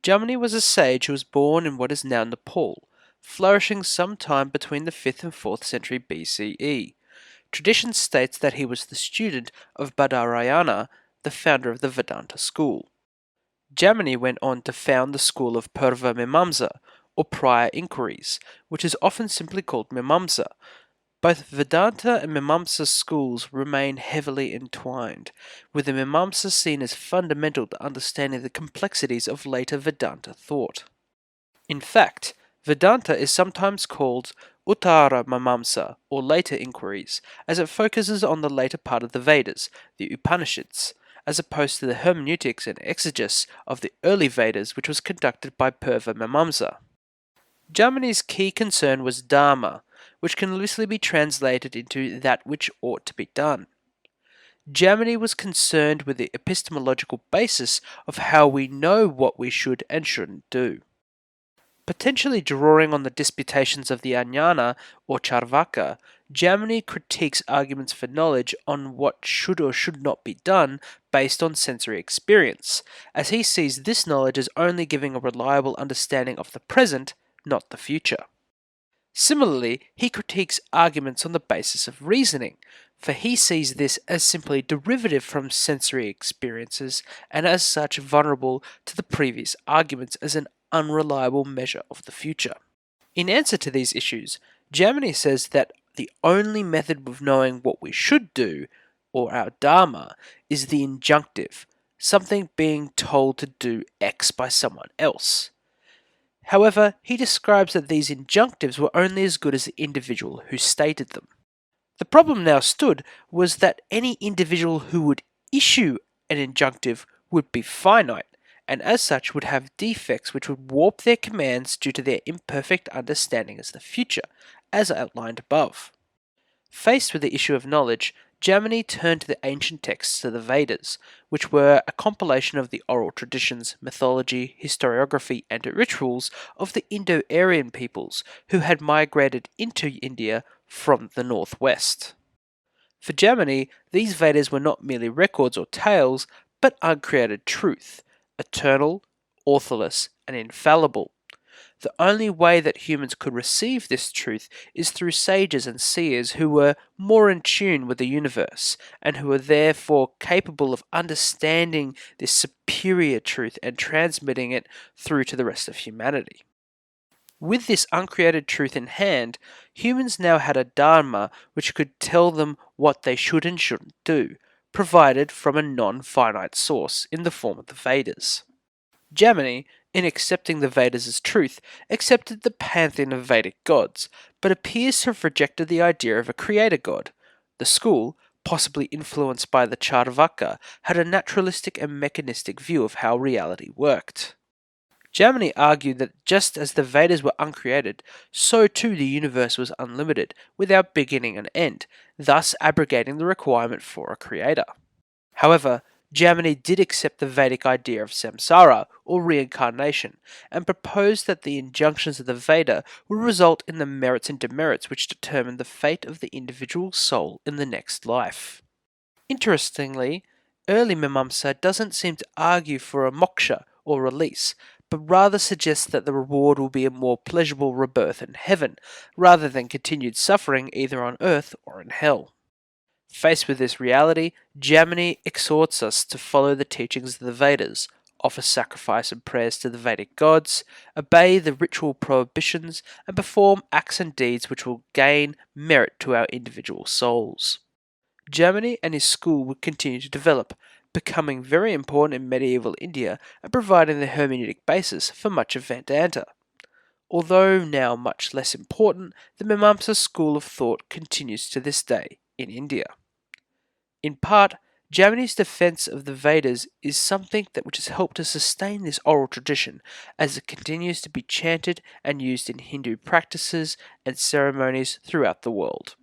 Jamini was a sage who was born in what is now Nepal, flourishing sometime between the 5th and 4th century BCE. Tradition states that he was the student of Badarayana, the founder of the Vedanta school. Jamini went on to found the school of Purva Mimamsa, or prior inquiries, which is often simply called Mimamsa. Both Vedanta and Mimamsa schools remain heavily entwined, with the Mimamsa seen as fundamental to understanding the complexities of later Vedanta thought. In fact, Vedanta is sometimes called Uttara Mimamsa, or later inquiries, as it focuses on the later part of the Vedas, the Upanishads, as opposed to the hermeneutics and exegesis of the early Vedas, which was conducted by Purva Mimamsa. Jaimini's key concern was Dharma, which can loosely be translated into that which ought to be done. Jaimini was concerned with the epistemological basis of how we know what we should and shouldn't do. Potentially drawing on the disputations of the Jnana or Charvaka, Jaimini critiques arguments for knowledge on what should or should not be done based on sensory experience, as he sees this knowledge as only giving a reliable understanding of the present, not the future. Similarly, he critiques arguments on the basis of reasoning, for he sees this as simply derivative from sensory experiences and as such vulnerable to the previous arguments as an unreliable measure of the future. In answer to these issues, Jamini says that the only method of knowing what we should do, or our dharma, is the injunctive, something being told to do X by someone else. However, he describes that these injunctives were only as good as the individual who stated them. The problem now stood was that any individual who would issue an injunctive would be finite, and as such would have defects which would warp their commands due to their imperfect understanding as the future, as outlined above. Faced with the issue of knowledge, Jamini turned to the ancient texts of the Vedas, which were a compilation of the oral traditions, mythology, historiography, and rituals of the Indo-Aryan peoples who had migrated into India from the northwest. For Jamini, these Vedas were not merely records or tales, but uncreated truth, eternal, authorless, and infallible. The only way that humans could receive this truth is through sages and seers who were more in tune with the universe, and who were therefore capable of understanding this superior truth and transmitting it through to the rest of humanity. With this uncreated truth in hand, humans now had a dharma which could tell them what they should and shouldn't do, provided from a non-finite source in the form of the Vedas. Jamini, in accepting the Vedas as truth, accepted the pantheon of Vedic gods, but appears to have rejected the idea of a creator god. The school, possibly influenced by the Charvaka, had a naturalistic and mechanistic view of how reality worked. Jamini argued that just as the Vedas were uncreated, so too the universe was unlimited, without beginning and end, thus abrogating the requirement for a creator. However, Jamini did accept the Vedic idea of samsara, or reincarnation, and proposed that the injunctions of the Veda would result in the merits and demerits which determine the fate of the individual soul in the next life. Interestingly, early Mimamsa doesn't seem to argue for a moksha, or release, but rather suggests that the reward will be a more pleasurable rebirth in heaven, rather than continued suffering either on earth or in hell. Faced with this reality, Jamini exhorts us to follow the teachings of the Vedas, offer sacrifice and prayers to the Vedic gods, obey the ritual prohibitions, and perform acts and deeds which will gain merit to our individual souls. Jamini and his school would continue to develop, becoming very important in medieval India and providing the hermeneutic basis for much of Vedanta. Although now much less important, the Mimamsa school of thought continues to this day in India. In part, Jamini's defense of the Vedas is something which has helped to sustain this oral tradition as it continues to be chanted and used in Hindu practices and ceremonies throughout the world.